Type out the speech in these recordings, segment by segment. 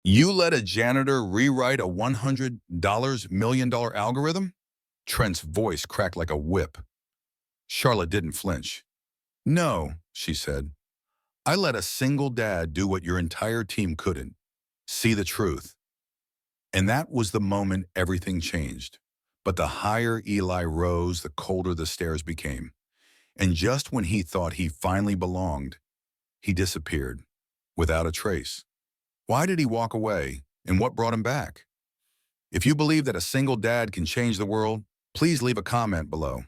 You let a janitor rewrite a $100 million algorithm? Trent's voice cracked like a whip. Charlotte didn't flinch. No, she said. I let a single dad do what your entire team couldn't. See the truth. And that was the moment everything changed. But the higher Eli rose, the colder the stairs became. And just when he thought he finally belonged, he disappeared, without a trace. Why did he walk away, and what brought him back? If you believe that a single dad can change the world, please leave a comment below.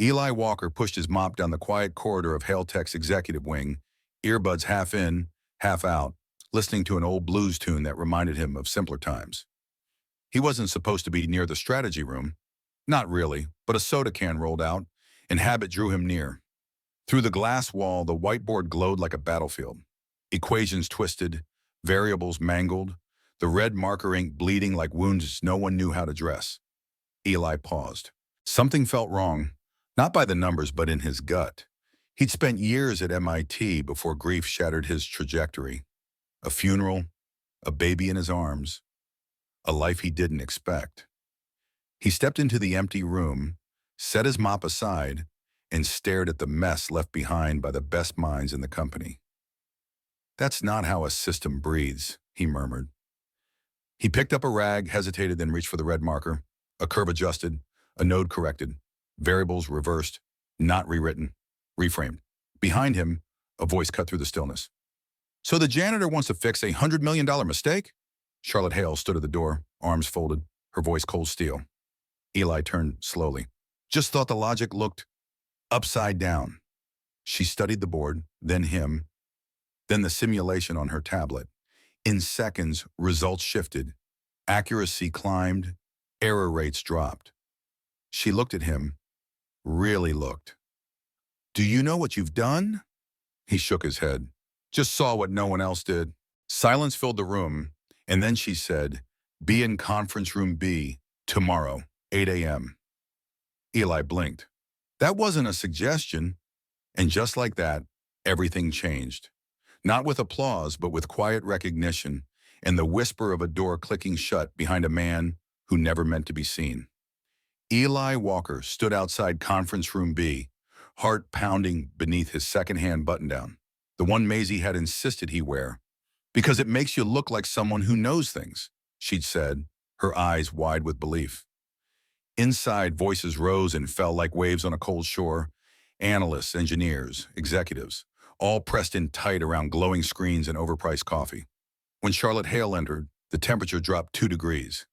Eli Walker pushed his mop down the quiet corridor of Hailtech's executive wing, earbuds half in, half out, listening to an old blues tune that reminded him of simpler times. He wasn't supposed to be near the strategy room. Not really, but a soda can rolled out, and habit drew him near. Through the glass wall, the whiteboard glowed like a battlefield. Equations twisted, variables mangled, the red marker ink bleeding like wounds no one knew how to dress. Eli paused. Something felt wrong, not by the numbers but in his gut. He'd spent years at MIT before grief shattered his trajectory. A funeral, a baby in his arms, a life he didn't expect. He stepped into the empty room, set his mop aside, and stared at the mess left behind by the best minds in the company. That's not how a system breathes, he murmured. He picked up a rag, hesitated, then reached for the red marker. A curve adjusted, a node corrected, variables reversed, not rewritten, reframed. Behind him, a voice cut through the stillness. So the janitor wants to fix a $100 million mistake? Charlotte Hale stood at the door, arms folded, her voice cold steel. Eli turned slowly. Just thought the logic looked upside down. She studied the board, then him, then the simulation on her tablet. In seconds, results shifted. Accuracy climbed. Error rates dropped. She looked at him, really looked. Do you know what you've done? He shook his head. Just saw what no one else did. Silence filled the room, and then she said, be in conference room B, tomorrow, 8 a.m. Eli blinked. That wasn't a suggestion. And just like that, everything changed. Not with applause, but with quiet recognition and the whisper of a door clicking shut behind a man who never meant to be seen. Eli Walker stood outside conference room B, heart pounding beneath his second-hand button-down, the one Maisie had insisted he wear. Because it makes you look like someone who knows things, she'd said, her eyes wide with belief. Inside, voices rose and fell like waves on a cold shore. Analysts, engineers, executives, all pressed in tight around glowing screens and overpriced coffee. When Charlotte Hale entered, the temperature dropped 2 degrees.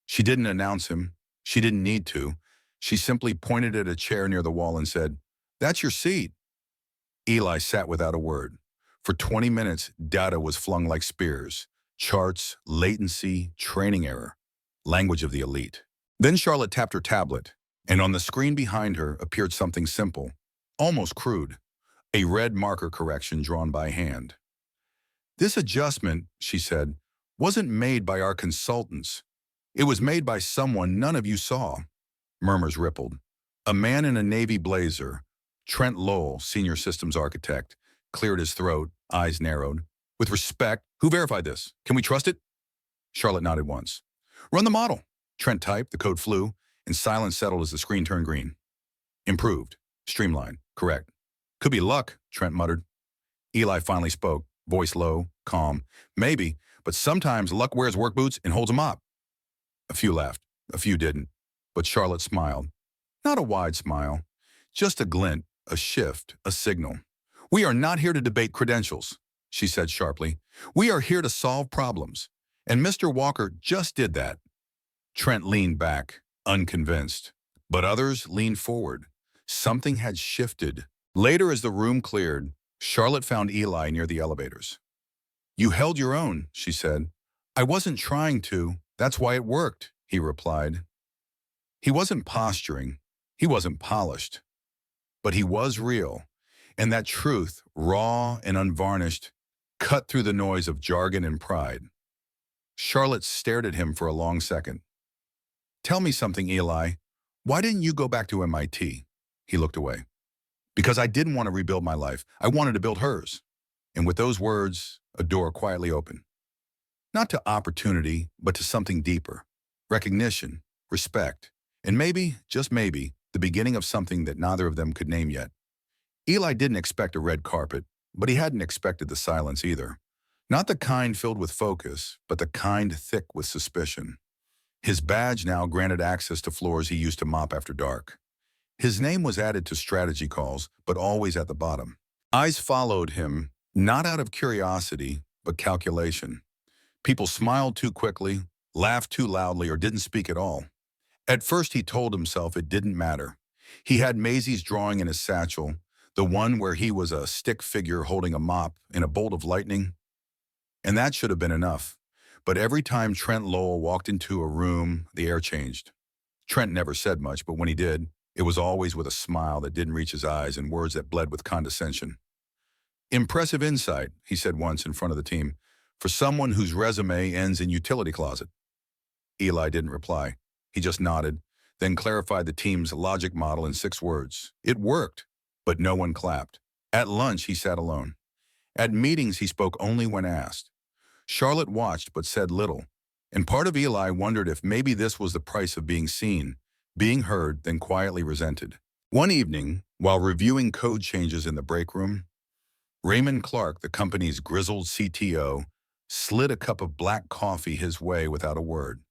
She didn't announce him. She didn't need to. She simply pointed at a chair near the wall and said, "That's your seat." Eli sat without a word. For 20 minutes, data was flung like spears. Charts, latency, training error. Language of the elite. Then Charlotte tapped her tablet, and on the screen behind her appeared something simple, almost crude, a red marker correction drawn by hand. This adjustment, she said, wasn't made by our consultants. It was made by someone none of you saw. Murmurs rippled. A man in a navy blazer, Trent Lowell, senior systems architect, cleared his throat, eyes narrowed. With respect, who verified this? Can we trust it? Charlotte nodded once. Run the model. Trent typed, the code flew, and silence settled as the screen turned green. Improved. Streamlined. Correct. Could be luck, Trent muttered. Eli finally spoke, voice low, calm. Maybe, but sometimes luck wears work boots and holds a mop. A few laughed. A few didn't. But Charlotte smiled. Not a wide smile. Just a glint, a shift, a signal. We are not here to debate credentials, she said sharply. We are here to solve problems. And Mr. Walker just did that. Trent leaned back, unconvinced. But others leaned forward. Something had shifted. Later, as the room cleared, Charlotte found Eli near the elevators. You held your own, she said. I wasn't trying to. That's why it worked, he replied. He wasn't posturing. He wasn't polished. But he was real. And that truth, raw and unvarnished, cut through the noise of jargon and pride. Charlotte stared at him for a long second. Tell me something, Eli. Why didn't you go back to MIT? He looked away. Because I didn't want to rebuild my life. I wanted to build hers. And with those words, a door quietly opened. Not to opportunity, but to something deeper. Recognition, respect, and maybe, just maybe, the beginning of something that neither of them could name yet. Eli didn't expect a red carpet, but he hadn't expected the silence either. Not the kind filled with focus, but the kind thick with suspicion. His badge now granted access to floors he used to mop after dark. His name was added to strategy calls, but always at the bottom. Eyes followed him, not out of curiosity, but calculation. People smiled too quickly, laughed too loudly, or didn't speak at all. At first, he told himself it didn't matter. He had Maisie's drawing in his satchel, the one where he was a stick figure holding a mop in a bolt of lightning, and that should have been enough. But every time Trent Lowell walked into a room, the air changed. Trent never said much, but when he did, it was always with a smile that didn't reach his eyes and words that bled with condescension. "Impressive insight," he said once in front of the team, "for someone whose resume ends in utility closet." Eli didn't reply. He just nodded, then clarified the team's logic model in 6 words. It worked, but no one clapped. At lunch, he sat alone. At meetings, he spoke only when asked. Charlotte watched but said little, and part of Eli wondered if maybe this was the price of being seen, being heard, then quietly resented. One evening, while reviewing code changes in the break room, Raymond Clark, the company's grizzled CTO, slid a cup of black coffee his way without a word.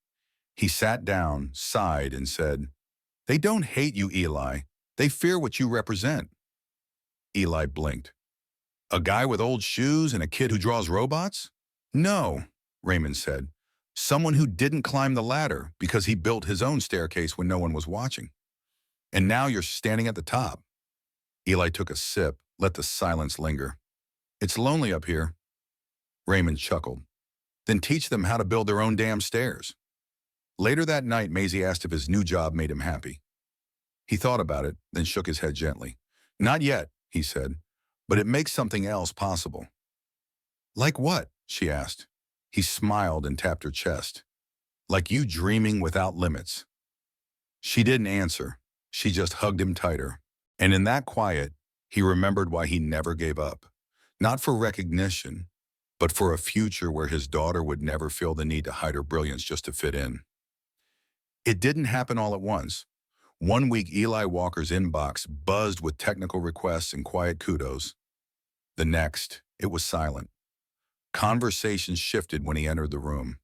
He sat down, sighed, and said, "They don't hate you, Eli. They fear what you represent." Eli blinked. "A guy with old shoes and a kid who draws robots?" "No," Raymond said. "Someone who didn't climb the ladder because he built his own staircase when no one was watching. And now you're standing at the top." Eli took a sip, let the silence linger. "It's lonely up here." Raymond chuckled. "Then teach them how to build their own damn stairs." Later that night, Maisie asked if his new job made him happy. He thought about it, then shook his head gently. "Not yet," he said, "but it makes something else possible." "Like what?" she asked. He smiled and tapped her chest. "Like you dreaming without limits." She didn't answer. She just hugged him tighter. And in that quiet, he remembered why he never gave up. Not for recognition, but for a future where his daughter would never feel the need to hide her brilliance just to fit in. It didn't happen all at once. One week, Eli Walker's inbox buzzed with technical requests and quiet kudos. The next, it was silent. Conversations shifted when he entered the room.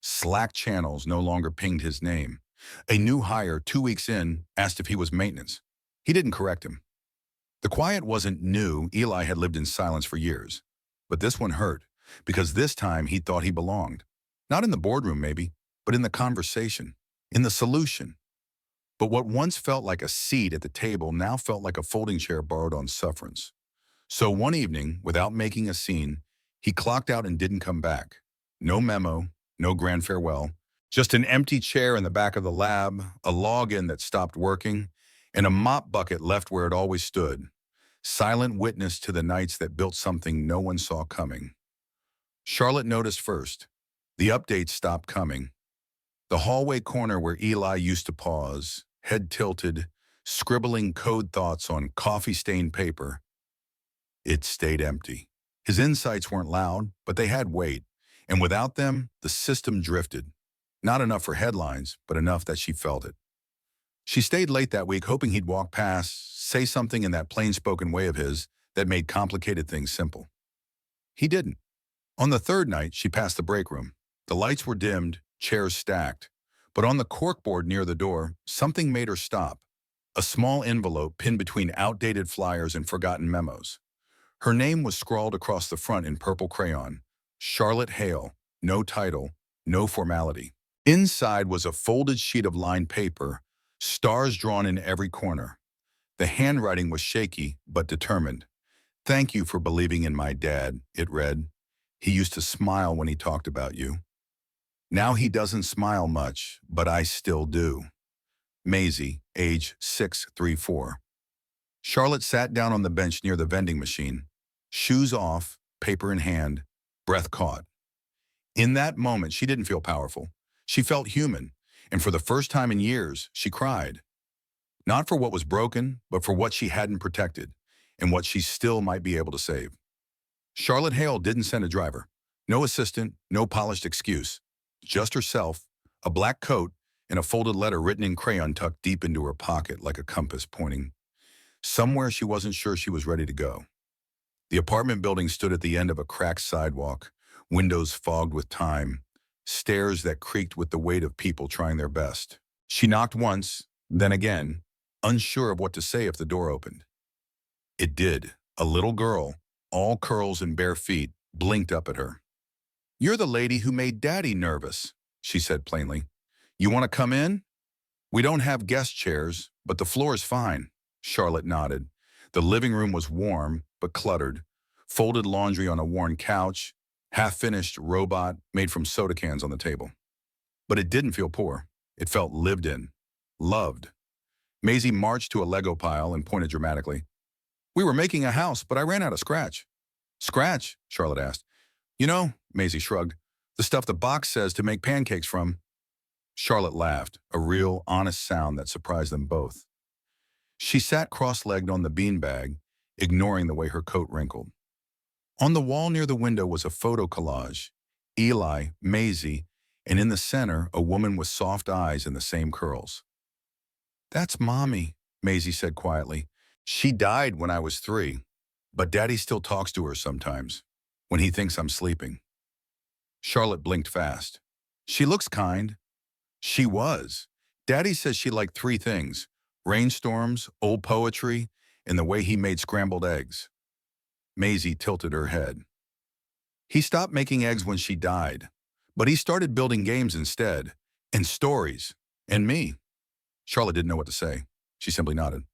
Slack channels no longer pinged his name. A new hire, 2 weeks in, asked if he was maintenance. He didn't correct him. The quiet wasn't new. Eli had lived in silence for years. But this one hurt, because this time he thought he belonged. Not in the boardroom, maybe, but in the conversation, in the solution. But what once felt like a seat at the table now felt like a folding chair borrowed on sufferance. So one evening, without making a scene, he clocked out and didn't come back. No memo, no grand farewell, just an empty chair in the back of the lab, a login that stopped working, and a mop bucket left where it always stood. Silent witness to the nights that built something no one saw coming. Charlotte noticed first. The updates stopped coming. The hallway corner where Eli used to pause, head tilted, scribbling code thoughts on coffee-stained paper. It stayed empty. His insights weren't loud, but they had weight, and without them, the system drifted. Not enough for headlines, but enough that she felt it. She stayed late that week, hoping he'd walk past, say something in that plain-spoken way of his that made complicated things simple. He didn't. On the 3rd night, she passed the break room. The lights were dimmed, chairs stacked, but on the corkboard near the door, something made her stop. A small envelope pinned between outdated flyers and forgotten memos. Her name was scrawled across the front in purple crayon. Charlotte Hale, no title, no formality. Inside was a folded sheet of lined paper, stars drawn in every corner. The handwriting was shaky, but determined. "Thank you for believing in my dad," it read. "He used to smile when he talked about you. Now he doesn't smile much, but I still do. Maisie, age 634. Charlotte sat down on the bench near the vending machine, shoes off, paper in hand, breath caught. In that moment, she didn't feel powerful. She felt human, and for the first time in years, she cried. Not for what was broken, but for what she hadn't protected, and what she still might be able to save. Charlotte Hale didn't send a driver. No assistant, no polished excuse. Just herself, a black coat, and a folded letter written in crayon tucked deep into her pocket like a compass pointing somewhere she wasn't sure she was ready to go. The apartment building stood at the end of a cracked sidewalk, windows fogged with time, stairs that creaked with the weight of people trying their best. She knocked once, then again, unsure of what to say if the door opened. It did. A little girl, all curls and bare feet, blinked up at her. "You're the lady who made Daddy nervous," she said plainly. "You want to come in? We don't have guest chairs, but the floor is fine." Charlotte nodded. The living room was warm, but cluttered. Folded laundry on a worn couch, half-finished robot made from soda cans on the table. But it didn't feel poor. It felt lived in, loved. Maisie marched to a Lego pile and pointed dramatically. "We were making a house, but I ran out of scratch." "Scratch?" Charlotte asked. "You know," Maisie shrugged, "the stuff the box says to make pancakes from." Charlotte laughed, a real, honest sound that surprised them both. She sat cross-legged on the beanbag, ignoring the way her coat wrinkled. On the wall near the window was a photo collage. Eli, Maisie, and in the center, a woman with soft eyes and the same curls. "That's Mommy," Maisie said quietly. "She died when I was 3, but Daddy still talks to her sometimes, when he thinks I'm sleeping." Charlotte blinked fast. "She looks kind." She was. Daddy says she liked 3 things: rainstorms, old poetry, and the way he made scrambled eggs. Maisie tilted her head. "He stopped making eggs when she died, but he started building games instead, and stories, and me." Charlotte didn't know what to say. She simply nodded.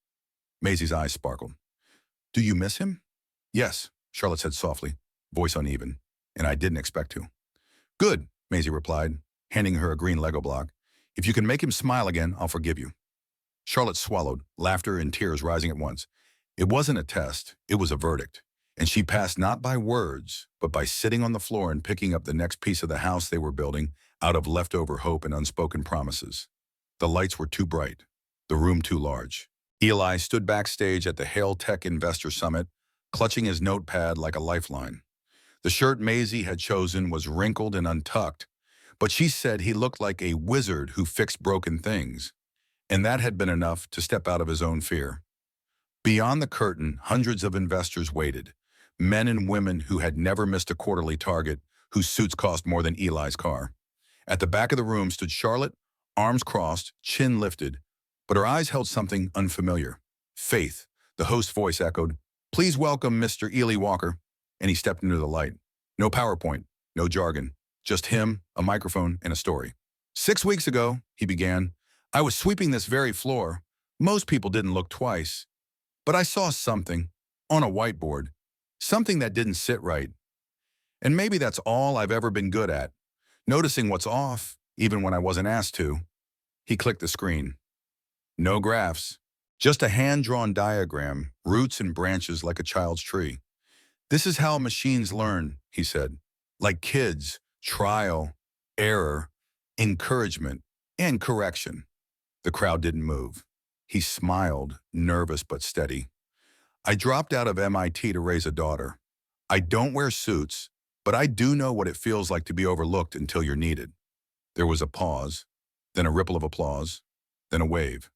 Maisie's eyes sparkled. "Do you miss him?" "Yes," Charlotte said softly, voice uneven, "and I didn't expect to." "Good," Maisie replied, handing her a green Lego block. "If you can make him smile again, I'll forgive you." Charlotte swallowed, laughter and tears rising at once. It wasn't a test, it was a verdict. And she passed not by words, but by sitting on the floor and picking up the next piece of the house they were building out of leftover hope and unspoken promises. The lights were too bright, the room too large. Eli stood backstage at the Hail Tech Investor Summit, clutching his notepad like a lifeline. The shirt Maisie had chosen was wrinkled and untucked, but she said he looked like a wizard who fixed broken things, and that had been enough to step out of his own fear. Beyond the curtain, hundreds of investors waited, men and women who had never missed a quarterly target, whose suits cost more than Eli's car. At the back of the room stood Charlotte, arms crossed, chin lifted, but her eyes held something unfamiliar. Faith, the host's voice echoed, "Please welcome Mr. Eli Walker," and he stepped into the light. No PowerPoint, no jargon, just him, a microphone, and a story. "6 weeks ago," he began, "I was sweeping this very floor. Most people didn't look twice. But I saw something, on a whiteboard, something that didn't sit right. And maybe that's all I've ever been good at, noticing what's off, even when I wasn't asked to." He clicked the screen. No graphs, just a hand-drawn diagram, roots and branches like a child's tree. "This is how machines learn," he said. "Like kids, trial, error, encouragement, and correction." The crowd didn't move. He smiled, nervous but steady. "I dropped out of MIT to raise a daughter. I don't wear suits, but I do know what it feels like to be overlooked until you're needed." There was a pause, then a ripple of applause, then a wave.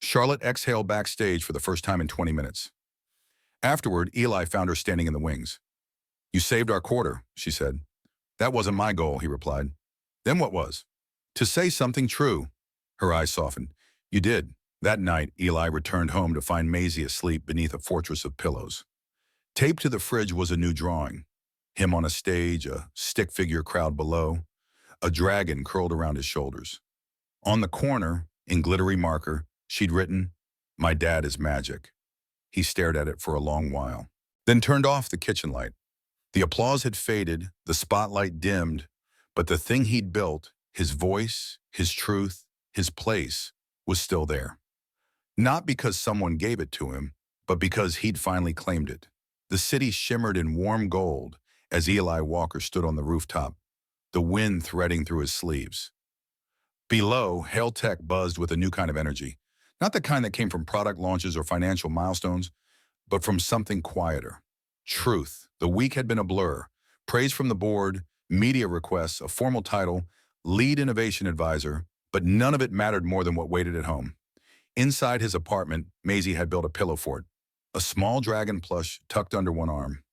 Charlotte exhaled backstage for the first time in 20 minutes. Afterward, Eli found her standing in the wings. "You saved our quarter," she said. "That wasn't my goal," he replied. "Then what was?" "To say something true." Her eyes softened. "You did." That night, Eli returned home to find Maisie asleep beneath a fortress of pillows. Taped to the fridge was a new drawing. Him on a stage, a stick figure crowd below, a dragon curled around his shoulders. On the corner, in glittery marker, she'd written, "My dad is magic." He stared at it for a long while, then turned off the kitchen light. The applause had faded, the spotlight dimmed, but the thing he'd built, his voice, his truth, his place, was still there. Not because someone gave it to him, but because he'd finally claimed it. The city shimmered in warm gold as Eli Walker stood on the rooftop, the wind threading through his sleeves. Below, Hail Tech buzzed with a new kind of energy, not the kind that came from product launches or financial milestones, but from something quieter. Truth. The week had been a blur. Praise from the board, media requests, a formal title, lead innovation advisor, but none of it mattered more than what waited at home. Inside his apartment, Maisie had built a pillow fort, a small dragon plush tucked under one arm.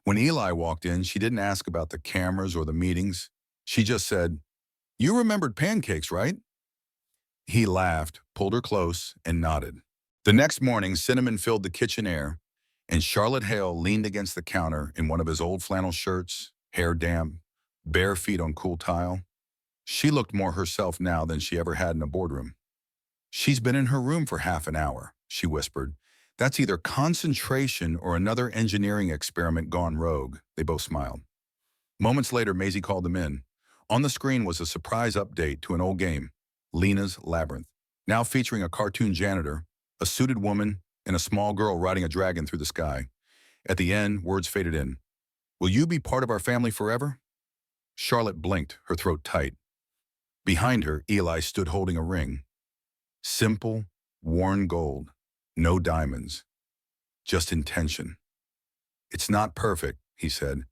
When Eli walked in, she didn't ask about the cameras or the meetings. She just said, "You remembered pancakes, right?" He laughed, pulled her close, and nodded. The next morning, cinnamon filled the kitchen air, and Charlotte Hale leaned against the counter in one of his old flannel shirts, hair damp, bare feet on cool tile. She looked more herself now than she ever had in a boardroom. "She's been in her room for half an hour," she whispered. "That's either concentration or another engineering experiment gone rogue." They both smiled. Moments later, Maisie called them in. On the screen was a surprise update to an old game, Lena's Labyrinth, now featuring a cartoon janitor, a suited woman, and a small girl riding a dragon through the sky. At the end, words faded in. "Will you be part of our family forever?" Charlotte blinked, her throat tight. Behind her, Eli stood holding a ring. Simple, worn gold, no diamonds, just intention. "It's not perfect," he said,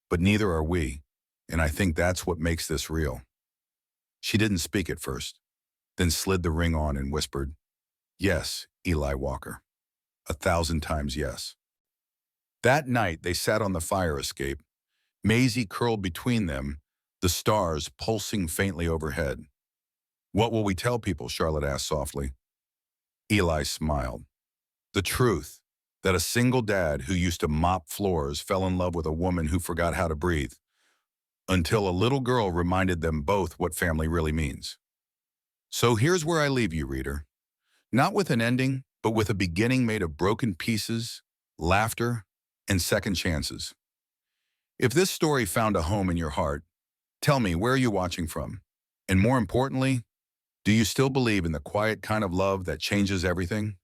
"but neither are we, and I think that's what makes this real." She didn't speak at first, then slid the ring on and whispered, "Yes, Eli Walker. 1,000 times yes." That night, they sat on the fire escape, Maisie curled between them, the stars pulsing faintly overhead. "What will we tell people?" Charlotte asked softly. Eli smiled. "The truth, that a single dad who used to mop floors fell in love with a woman who forgot how to breathe, until a little girl reminded them both what family really means." So here's where I leave you, reader. Not with an ending, but with a beginning made of broken pieces, laughter, and second chances. If this story found a home in your heart, tell me, where are you watching from? And more importantly, do you still believe in the quiet kind of love that changes everything?